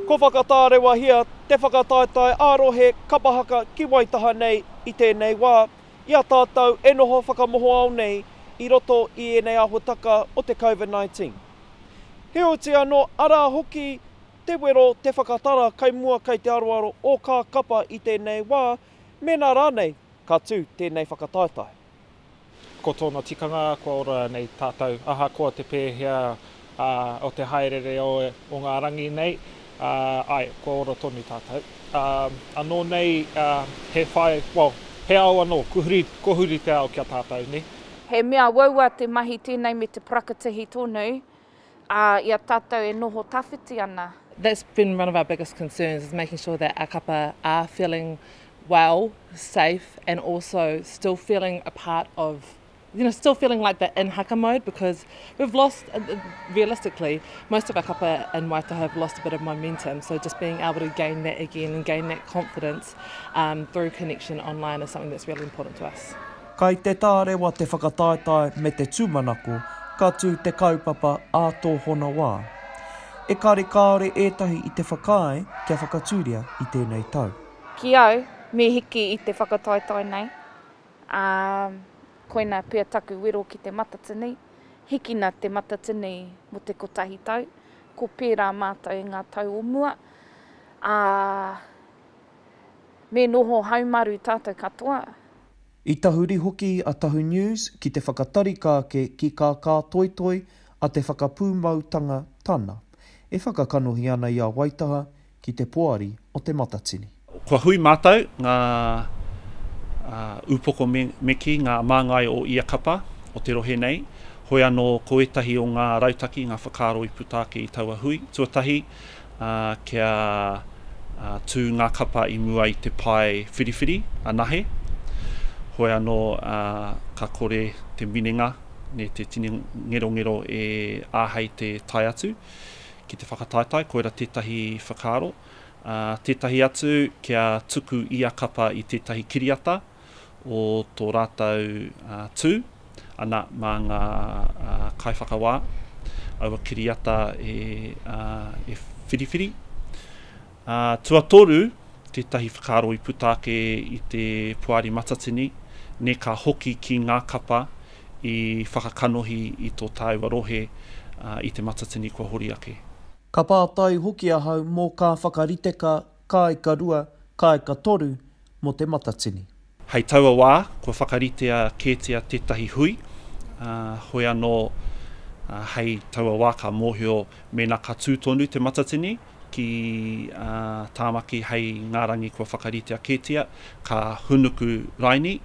Ko whakatārewa hia te whakataetai ārohe kapahaka ki waitaha nei i tēnei wā. Ia tātou e noho whakamoho au nei i roto i enei ahotaka o te COVID-19. He oti anō ara hoki te wero te whakatara kai mua kei te aroaro o kā kapa i tēnei wā, mena rānei ka tū tēnei whakataetai. Ko tōna tikanga, ko ora nei tātou aha koa te pēhea o te haerere o ngā rangi nei. Ai, ko ora tonu tātou. Anō nei, he whai, he au anō, kuhuri te ao kia tātou, ne? He mea waua te mahi tēnei me te prakatihi tonu, ia tātou e noho tawhiti ana. That's been one of our biggest concerns, is making sure that our kapa are feeling well, safe, and also still feeling a part of, still feeling like they're in haka mode, because we've lost, realistically, most of our kapa in Waitaha have lost a bit of momentum, so just being able to gain that again and gain that confidence through connection online is something that's really important to us. Kai te tārewa te whakataetai me te tūmanako, ka tū te kaupapa a tō hona wā. E kare kāore ētahi i te whakae kia whakatūria i tēnei tau. Ki au, me hiki i te whakataetai nei. Koina pia taku wero ki te matatini, hikina te matatini mo te kotahi tau, ko pērā mātou i ngā tau o mua. Me noho haumaru tātou katoa. I tahuri hoki a Tahu News ki te whakatarikāke ki kā toitoi a te whakapūmautanga tana. E whakakanohi ana i a Waitaha ki te poari o te matatini. Kua hui mātou ngā upoko meki, ngā māngai o ia kapa o te rohe nei. Hoi anō ko etahi o ngā rautaki, ngā whakaaro i putake i taua hui. Tuatahi kia tū ngā kapa i mua i te pai whiriwhiri a nahe. Hoi anō ka kore te minenga, ne te tini ngero e āhei te tai atu ki te whakataetai, koera tētahi whakaaro. Tētahi atu kia tuku ia kapa i tētahi kiriata o tō rātou tū, ana mā ngā kaiwhakawā, aua kiriata e whiriwhiri. Tuatoru, tētahi whakaaro i putake i te puari matatini, ne ka hoki ki ngā kapa i whakakanohi i tō tāua rohe i te matatini kua hori ake. Ka pātai hoki ahau mō ka whakariteka kai ka rua, kai ka toru mo te matatini. Hei taua wā, kua whakaritea kētia tētahi hui. Hoi anō hei taua wā ka mōhio mēnā ka tūtonu te matatini ki tāmaki hei ngā rangi kua whakaritea kētia, ka hunuku raini.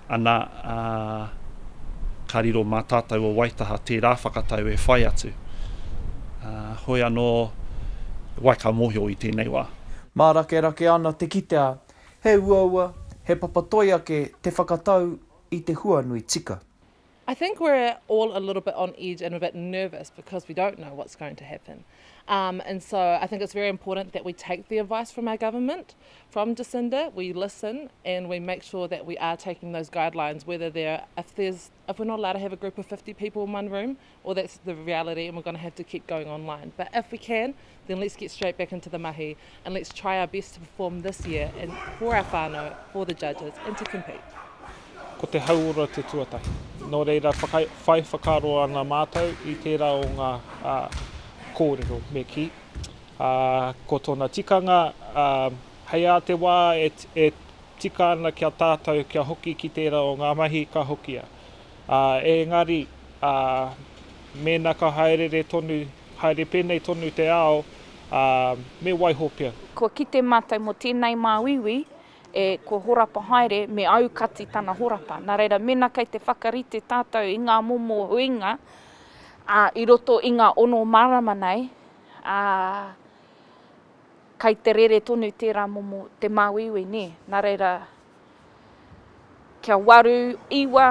Ana ka riro mā tātou o Waitaha tērā whakatau e whai atu. Hoi anō wai ka mōhio i tēnei wā. Mā rake ana te kitea, he uaua, he papatoi ake te whakatau i te huanui tika. I think we're all a little bit on edge and a bit nervous because we don't know what's going to happen. And so I think it's very important that we take the advice from our government, from Jacinda, we listen and we make sure that we are taking those guidelines, whether if we're not allowed to have a group of 50 people in one room, or that's the reality and we're going to have to keep going online. But if we can, then let's get straight back into the mahi and let's try our best to perform this year and for our whānau, for the judges, and to compete. Ko te hauora te tuatahi. Nō reira, whai whakaro ana mātou i tērā o ngā kōrero me ki. Ko tōna tikanga, hei a te wā e tika ana kia tātou kia hoki ki tērā o ngā mahi ka hokia. Engari, mēnā ka haerere tonu, haere pēnei tonu te ao, me waihopia. Ko ki te mātou mo tēnei māwiwi, ko horapa haere me aukati tana horapa. Nā reira, mena kei te whakarite tātou i ngā momo huinga, i roto i ngā ono marama nei, kei te rere tonu tērā momo te māwiwi ne. Nā reira, kia waru iwa,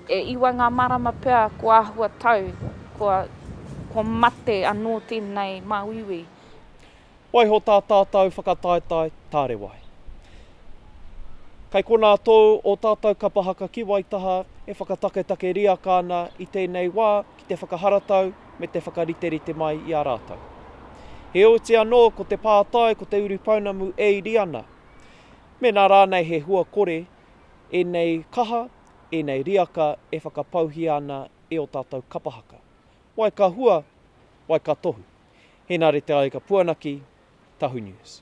iwa ngā marama pēr ko āhua tau, ko mate anō tēnei māwiwi. Waiho tā tātou whakataetai tārewai. Kei kona tō o tātou kapahaka ki Waitaha e whakataketake ria kāna i tēnei wā ki te whakaharatau me te whakariterite mai i a rātou. He oti anō ko te pātai ko te uru paunamu e iri ana. Me nā rānei he hua kore, e nei kaha, e nei riaka e whakapauhi ana e o tātou kapahaka. Wai ka hua, wai ka tohu. He nare te ai ka puanaki, Tahu News.